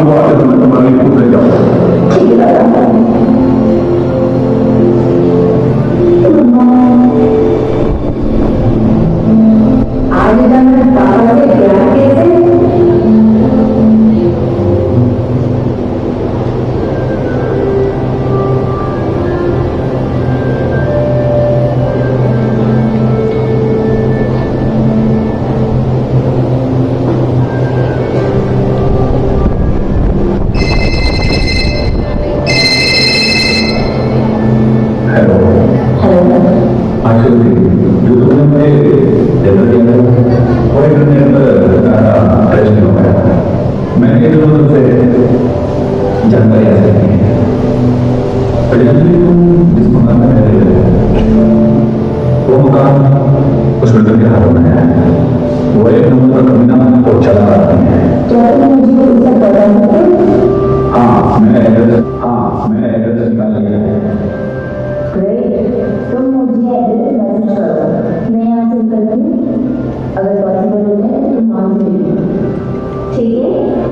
वो आते समय तुम्हारी खुद ले जाओ। ठीक है दादा। आगे जाकर पापा से प्यार कैसे? Hello hello. आशीष जी, जो तुमने मुझे लेटर दिया था वो लेटर के अंदर अरेस्ट नहीं हो पाया। मैंने जो तुमसे जानकारी हासिल की है, प्रेजेंटली तुम जिस मकान में रह रहे हो वो मकान उस लड़के के हाथों में है। वो एक नंबर का कमीना और चला आदमी है। तो